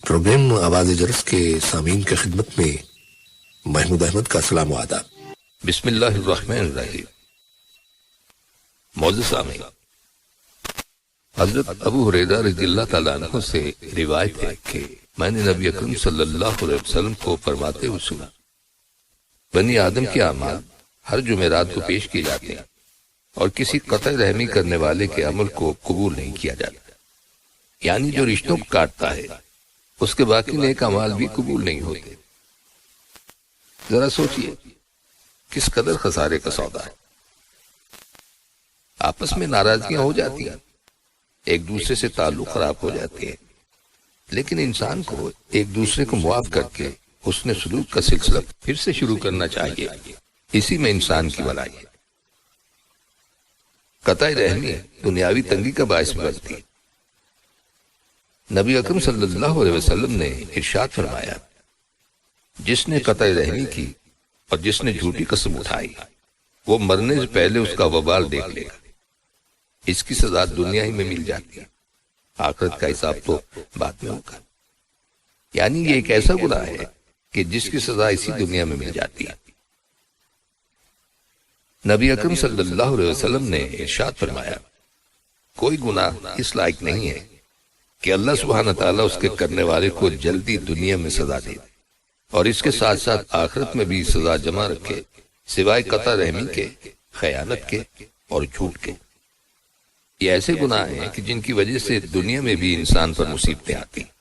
Programme آواز جرس کے سامعین کی خدمت میں محمود احمد کا سلام و آداب۔ بسم اللہ الرحمن الرحیم۔ معزز سامعین، حضرت ابو ہریرہ رضی اللہ تعالیٰ عنہ سے روایت ہے کہ میں نے نبی اکرم صلی اللہ علیہ وسلم کو فرماتے ہوئے سنا، بنی آدم کے اعمال ہر جمعرات کو پیش کیے جاتے ہیں اور کسی قطع رحمی کرنے والے کے عمل کو قبول نہیں کیا جاتا، یعنی جو رشتوں کو کاٹتا ہے اس کے باقی نیک اعمال بھی قبول نہیں ہوتے۔ ذرا سوچئے کس قدر خسارے کا سودا ہے۔ آپس میں ناراضگیاں ہو جاتی ہیں، ایک دوسرے سے تعلق خراب ہو جاتے ہیں، لیکن انسان کو ایک دوسرے کو معاف کر کے حسن سلوک کا سلسلہ پھر سے شروع کرنا چاہیے، اسی میں انسان کی بھلائی ہے۔ قطع رحمی دنیاوی تنگی کا باعث بنتی ہے۔ نبی اکرم صلی اللہ علیہ وسلم نے ارشاد فرمایا، جس نے قطع رحمی کی اور جس نے جھوٹی قسم اٹھائی وہ مرنے سے پہلے اس کا وبال دیکھ لے گا۔ اس کی سزا دنیا ہی میں مل جاتی ہے، آخرت کا حساب تو بعد میں ہوگا۔ یعنی یہ ایک ایسا گناہ ہے کہ جس کی سزا اسی دنیا میں مل جاتی ہے۔ نبی اکرم صلی اللہ علیہ وسلم نے ارشاد فرمایا، کوئی گناہ اس لائق نہیں ہے کہ اللہ سبحانہ تعالیٰ اس کے کرنے والے کو جلدی دنیا میں سزا دے اور اس کے ساتھ ساتھ آخرت میں بھی سزا جمع رکھے، سوائے قطع رحمی کے، خیانت کے اور جھوٹ کے۔ یہ ایسے گناہ ہیں کہ جن کی وجہ سے دنیا میں بھی انسان پر مصیبتیں آتی ہیں۔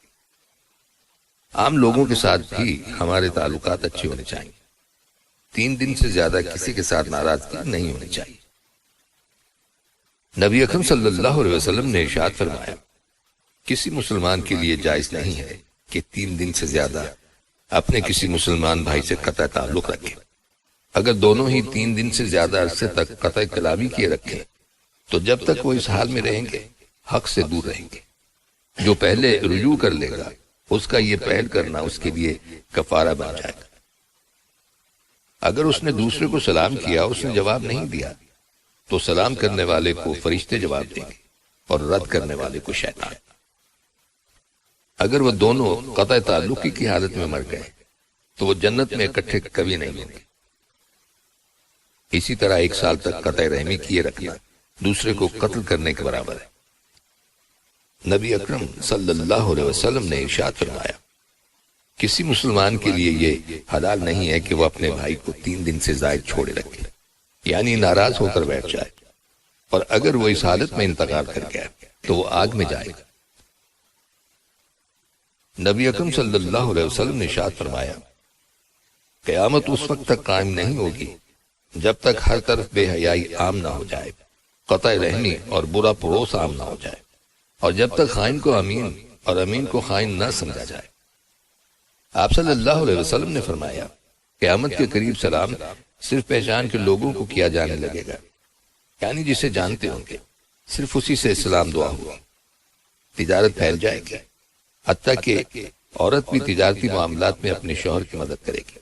عام لوگوں کے ساتھ بھی ہمارے تعلقات اچھے ہونے چاہیے، 3 دن سے زیادہ کسی کے ساتھ ناراضگی نہیں ہونی چاہیے۔ نبی اکرم صلی اللہ علیہ وسلم نے ارشاد فرمایا، کسی مسلمان کے لیے جائز نہیں ہے کہ 3 دن سے زیادہ اپنے کسی مسلمان بھائی سے قطع تعلق رکھے۔ اگر دونوں ہی 3 دن سے زیادہ عرصے تک قطع کلامی کیے رکھیں تو جب تک وہ اس حال میں رہیں گے حق سے دور رہیں گے۔ جو پہلے رجوع کر لے گا اس کا یہ پہل کرنا اس کے لیے کفارہ بن جائے گا۔ اگر اس نے دوسرے کو سلام کیا، اس نے جواب نہیں دیا، تو سلام کرنے والے کو فرشتے جواب دیں گے اور رد کرنے والے کو شیطان۔ اگر وہ دونوں قطع تعلقی کی حالت میں مر گئے تو وہ جنت میں اکٹھے کبھی نہیں ہوں گے۔ اسی طرح 1 سال تک قطع رحمی کیے رکھنا دوسرے کو قتل کرنے کے برابر ہے۔ نبی اکرم صلی اللہ علیہ وسلم نے ارشاد فرمایا، کسی مسلمان کے لیے یہ حلال نہیں ہے کہ وہ اپنے بھائی کو 3 دن سے زائد چھوڑے رکھے، یعنی ناراض ہو کر بیٹھ جائے، اور اگر وہ اس حالت میں انتقال کر گیا تو وہ آگ میں جائے گا۔ نبی اکرم صلی اللہ علیہ وسلم نے ارشاد فرمایا، قیامت اس وقت تک قائم نہیں ہوگی جب تک ہر طرف بے حیائی عام نہ ہو جائے، قطع رحمی اور برا پڑوس عام نہ ہو جائے، اور جب تک خائن کو امین اور امین کو خائن نہ سمجھا جائے۔ آپ صلی اللہ علیہ وسلم نے فرمایا، قیامت کے قریب سلام صرف پہچان کے لوگوں کو کیا جانے لگے گا، یعنی جسے جانتے ہوں گے صرف اسی سے سلام دعا ہوا۔ تجارت پھیل جائے گی، حتیٰ کہ عورت بھی تجارتی معاملات میں اپنے شوہر کی مدد کرے گی۔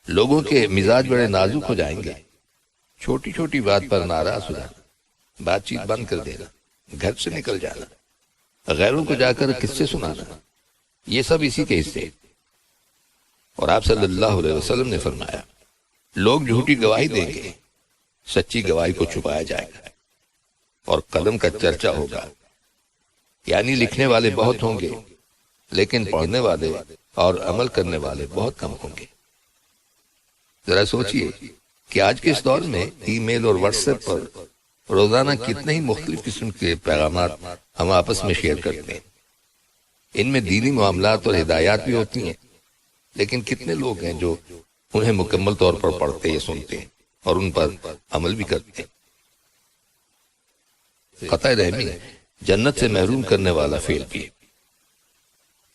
لوگوں کے مزاج بڑے نازک ہو جائیں گے، چھوٹی چھوٹی بات پر ناراض ہو جانا، بات چیت بند کر دینا، گھر سے نکل جانا، غیروں کو جا کر قصے سنانا، یہ سب اسی کے حصے۔ اور آپ صلی اللہ علیہ وسلم نے فرمایا، لوگ جھوٹی گواہی دیں گے، سچی گواہی کو چھپایا جائے گا، اور قلم کا چرچا ہوگا، یعنی لکھنے والے بہت ہوں گے لیکن پڑھنے والے اور عمل کرنے والے بہت کم ہوں گے۔ ذرا سوچئے کہ آج کے اس دور میں ای میل اور واٹس ایپ پر روزانہ کتنے ہی مختلف قسم کے پیغامات ہم آپس میں شیئر کرتے ہیں۔ ان میں دینی معاملات اور ہدایات بھی ہوتی ہیں، لیکن کتنے لوگ ہیں جو انہیں مکمل طور پر پڑھتے یا سنتے ہیں اور ان پر عمل بھی کرتے ہیں۔ قطع رحمی جنت سے محروم کرنے والا فعل بھی ہے۔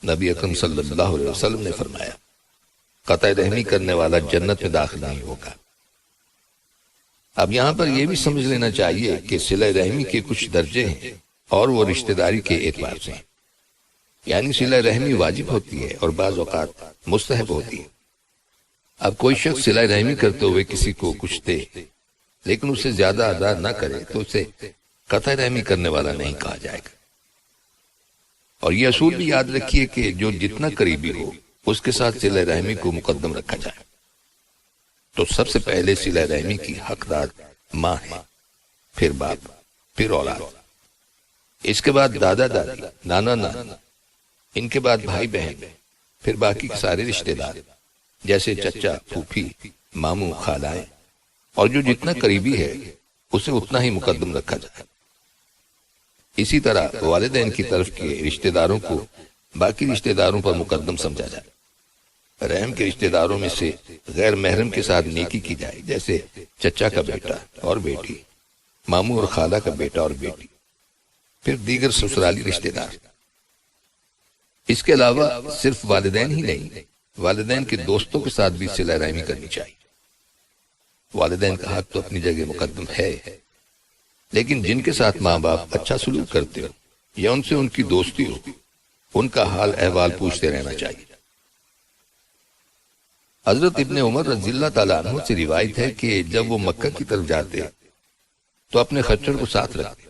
نبی اکرم صلی اللہ علیہ وسلم نے فرمایا، قطع رحمی کرنے والا جنت میں داخل نہیں ہوگا۔ اب یہاں پر یہ بھی سمجھ لینا چاہیے کہ صلہ رحمی کے کچھ درجے ہیں اور وہ رشتہ داری کے اعتبار سے ہیں، یعنی صلہ رحمی واجب ہوتی ہے اور بعض اوقات مستحب ہوتی ہے۔ اب کوئی شخص صلہ رحمی کرتے ہوئے کسی کو کچھ دے لیکن اسے زیادہ ادا نہ کرے تو اسے قطع رحمی کرنے والا نہیں کہا جائے گا۔ اور یہ اصول بھی یاد رکھیے کہ جو جتنا قریبی ہو اس کے ساتھ صلہ رحمی کو مقدم رکھا جائے۔ تو سب سے پہلے صلہ رحمی کی حقدار ماں ہے، پھر باپ، پھر اولاد، اس کے بعد دادا دادی، نانا نانا، ان کے بعد بھائی بہن، پھر باقی کے سارے رشتہ دار جیسے چچا، پھوپھی، ماموں، خالائیں، اور جو جتنا قریبی ہے اسے اتنا ہی مقدم رکھا جائے۔ اسی طرح والدین کی طرف کے رشتہ داروں کو باقی رشتہ داروں پر مقدم سمجھا جائے۔ رحم کے رشتہ داروں میں سے غیر محرم کے ساتھ نیکی کی جائے، جیسے چچا کا بیٹا اور بیٹی، ماموں اور خالہ کا بیٹا اور بیٹی، پھر دیگر سسرالی رشتہ دار۔ اس کے علاوہ صرف والدین ہی نہیں، والدین کے دوستوں کے ساتھ بھی صلہ رحمی کرنی چاہیے۔ والدین کا حق تو اپنی جگہ مقدم ہے، لیکن جن کے ساتھ ماں باپ اچھا سلوک کرتے ہو یا ان سے ان کی دوستی ہو، ان کا حال احوال پوچھتے رہنا چاہیے۔ حضرت ابن عمر رضی اللہ تعالیٰ عنہ سے روایت ہے کہ جب وہ مکہ کی طرف جاتے تو اپنے خچر کو ساتھ رکھتے،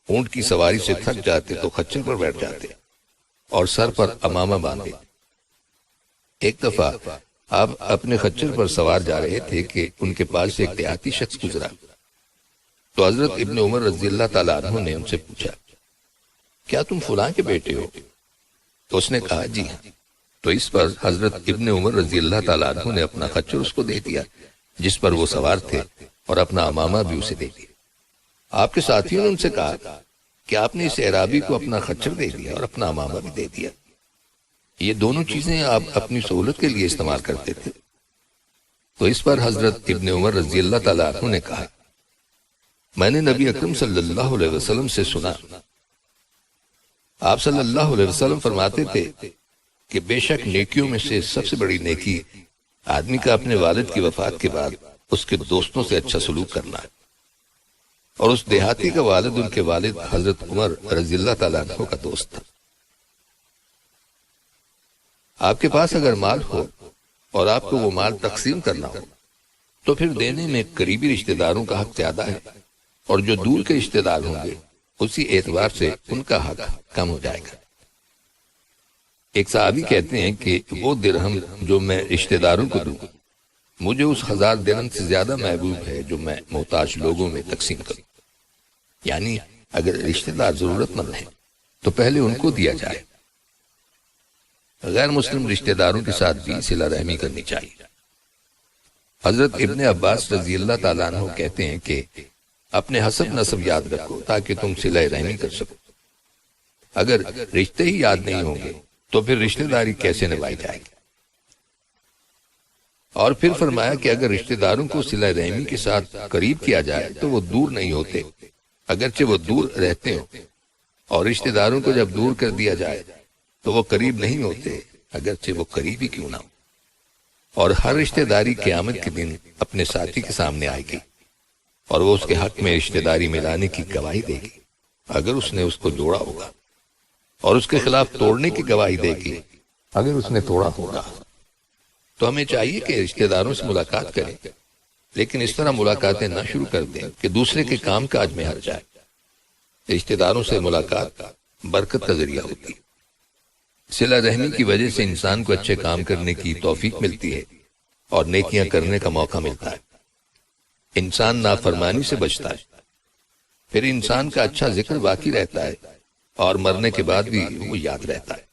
اونٹ کی سواری سے تھک جاتے تو خچر پر بیٹھ جاتے اور سر پر امامہ باندھے۔ ایک دفعہ آپ اپنے خچر پر سوار جا رہے تھے کہ ان کے پاس سے ایک دیہاتی شخص گزرا، تو حضرت ابن عمر رضی اللہ تعالیٰ عنہ نے ان سے پوچھا، کیا تم فلاں کے بیٹے ہو؟ تو اس نے کہا جی ہاں۔ تو اس پر حضرت ابن عمر رضی اللہ تعالیٰ عنہ نے اپنا خچر اس کو دے دیا جس پر وہ سوار تھے، اور اپنا امامہ بھی اسے دے دیا۔ آپ کے ساتھیوں نے ان سے کہا کہ آپ نے اس اعرابی کو اپنا خچر دے دیا اور اپنا امامہ بھی دے دیا، یہ دونوں چیزیں آپ اپنی سہولت کے لیے استعمال کرتے تھے۔ تو اس پر حضرت ابن عمر رضی اللہ تعالیٰ عنہ نے کہا، میں نے نبی اکرم صلی اللہ علیہ وسلم سے سنا، آپ صلی اللہ علیہ وسلم فرماتے تھے کہ بے شک نیکیوں میں سے سب سے بڑی نیکی آدمی کا اپنے والد کی وفات کے بعد اس کے دوستوں سے اچھا سلوک کرنا ہے۔ اور اس دیہاتی کا والد ان کے والد حضرت عمر رضی اللہ تعالیٰ عنہ کا دوست تھا۔ آپ کے پاس اگر مال ہو اور آپ کو وہ مال تقسیم کرنا ہو تو پھر دینے میں قریبی رشتہ داروں کا حق زیادہ ہے، اور جو دور کے رشتہ دار ہوں گے اسی اعتبار سے ان کا حق کم ہو جائے گا۔ ایک صحابی کہتے ہیں کہ وہ درہم جو میں رشتہ داروں کو دوں مجھے اس 1000 درہم سے زیادہ محبوب ہے جو میں محتاج لوگوں میں تقسیم کروں۔ یعنی اگر رشتہ دار ضرورت مند ہیں تو پہلے ان کو دیا جائے۔ غیر مسلم رشتہ داروں کے ساتھ بھی صلہ رحمی کرنی چاہیے۔ حضرت ابن عباس رضی اللہ تعالیٰ عنہ کہتے ہیں کہ اپنے حسب نسب یاد رکھو تاکہ تم صلہ رحمی کر سکو۔ اگر رشتے ہی یاد نہیں ہوں گے تو پھر رشتہ داری کیسے نبھائی جائے گی؟ اور پھر فرمایا کہ اگر رشتہ داروں کو صلہ رحمی کے ساتھ قریب کیا جائے تو وہ دور نہیں ہوتے، اگرچہ وہ دور رہتے ہوں، اور رشتہ داروں کو جب دور کر دیا جائے تو وہ قریب نہیں ہوتے، اگرچہ وہ قریب ہی کیوں نہ ہو۔ اور ہر رشتہ داری قیامت کے دن اپنے ساتھی کے سامنے آئے گی اور وہ اس کے حق میں رشتہ داری ملانے کی گواہی دے گی اگر اس نے اس کو جوڑا ہوگا، اور اس کے خلاف توڑنے کی گواہی دے گی اگر اس نے توڑا ہوگا۔ تو ہمیں چاہیے کہ رشتہ داروں سے ملاقات کریں، لیکن اس طرح ملاقاتیں نہ شروع کر دیں کہ دوسرے کے کام کاج میں ہر جائے۔ رشتہ داروں سے ملاقات برکت کا ذریعہ ہوتی ہے۔ صلہ رحمی کی وجہ سے انسان کو اچھے کام کرنے کی توفیق ملتی ہے اور نیکیاں کرنے کا موقع ملتا ہے۔ انسان نافرمانی سے بچتا ہے، پھر انسان کا اچھا ذکر باقی رہتا ہے اور مرنے کے بعد بھی وہ یاد رہتا ہے۔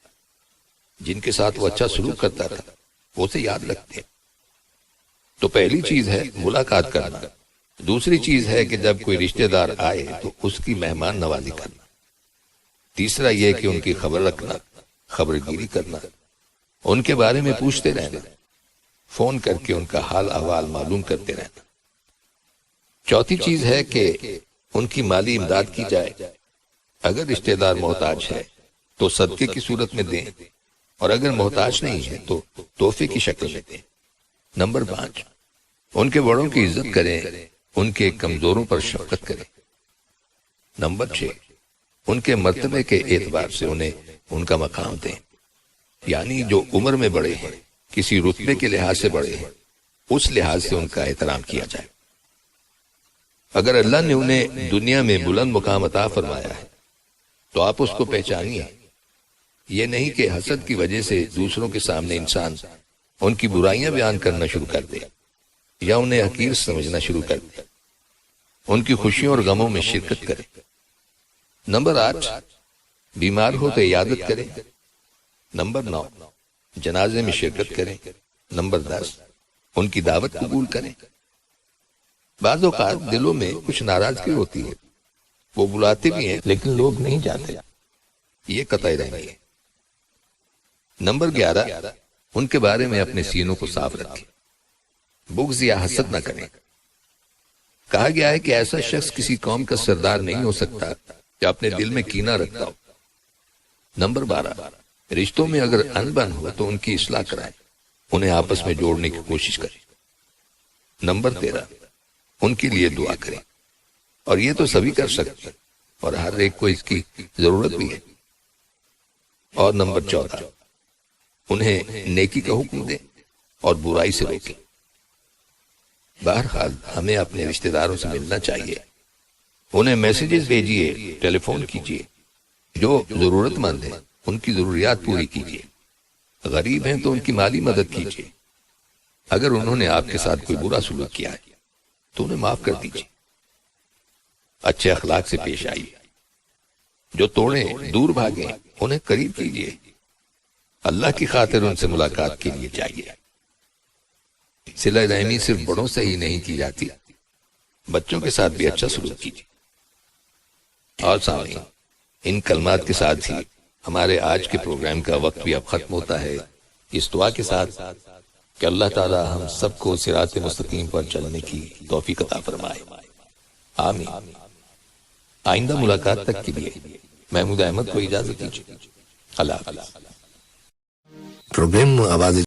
جن کے ساتھ وہ اچھا سلوک کرتا تھا وہ اسے یاد رکھتے ہیں۔ تو پہلی چیز ہے ملاقات کرنا، دوسری چیز ہے کہ جب کوئی رشتہ دار آئے تو اس کی مہمان نوازی کرنا، تیسرا یہ کہ ان کی خبر رکھنا، خبر گیری کرنا، ان کے بارے میں پوچھتے رہنا، فون کر کے ان کا حال احوال معلوم کرتے رہنا۔ چوتھی چیز ہے کہ ان کی مالی امداد کی جائے، اگر رشتہ دار محتاج ہے تو صدقے کی صورت میں دیں، اور اگر محتاج نہیں ہے تو تحفے کی شکل میں دیں۔ نمبر 5، ان کے بڑوں کی عزت کریں، ان کے کمزوروں پر شفقت کریں۔ نمبر 6، ان کے مرتبے کے اعتبار سے انہیں ان کا مقام دیں، یعنی جو عمر میں بڑے ہیں، کسی رتبے کے لحاظ سے بڑے ہیں، اس لحاظ سے ان کا احترام کیا جائے۔ اگر اللہ نے انہیں دنیا میں بلند مقام عطا فرمایا ہے تو آپ اس کو پہچانیے. یہ نہیں کہ حسد کی وجہ سے دوسروں کے سامنے انسان ان کی برائیاں بیان کرنا شروع کر دے یا انہیں حقیر سمجھنا شروع کر دے. ان کی خوشیوں اور غموں میں شرکت کرے. نمبر 8، بیمار ہو تو عیادت کریں. نمبر 9، جنازے میں شرکت کریں. نمبر 10، ان کی دعوت قبول کریں. بعض اوقات دلوں میں کچھ ناراضگی ہوتی ہے، وہ بلاتے بھی ہیں لیکن لوگ نہیں جاتے. یہ قطعی رہنگی ہے. نمبر 11، ان کے بارے میں اپنے سینوں کو صاف رکھیں. بغض یا حسد نہ کریں. کہا گیا ہے کہ ایسا شخص کسی قوم کا سردار نہیں ہو سکتا کہ اپنے دل میں کینہ رکھتا ہو. نمبر 12، رشتوں میں اگر انبن ہو تو ان کی اصلاح کرائیں، انہیں آپس میں جوڑنے کی کوشش کریں. نمبر 13، ان کے لیے دعا کریں. اور یہ تو سبھی کر سکتے ہیں اور ہر ایک کو اس کی ضرورت بھی ہے. اور نمبر 14، انہیں نیکی کا حکم دیں اور برائی سے روکیں. بہرحال ہمیں اپنے رشتہ داروں سے ملنا چاہیے. انہیں میسیجز بھیجیے، ٹیلی فون کیجیے. جو ضرورت مند ہیں ان کی ضروریات پوری کیجیے. غریب ہیں تو ان کی مالی مدد کیجیے. اگر انہوں نے آپ کے ساتھ کوئی برا سلوک کیا ہے تو انہیں معاف کر دیجیے. اچھے اخلاق سے پیش آئیے. جو توڑیں، دور بھاگیں، انہیں قریب کیجیے. اللہ کی خاطر ان سے ملاقات کے لیے جائیے. صلہ رحمی صرف بڑوں سے ہی نہیں کی جاتی، بچوں کے ساتھ بھی اچھا سلوک کیجیے. اور سامعین، ان کلمات کے ساتھ ہی ہمارے آج کے پروگرام کا وقت بھی اب ختم ہوتا ہے، اس دعا کے ساتھ کہ اللہ تعالی ہم سب کو صراط مستقیم پر چلنے کی توفیق عطا فرمائے. آمین. آئندہ ملاقات تک کے لیے محمود احمد کو اجازت دیجیے. اللہ حافظ. پروگرام آواز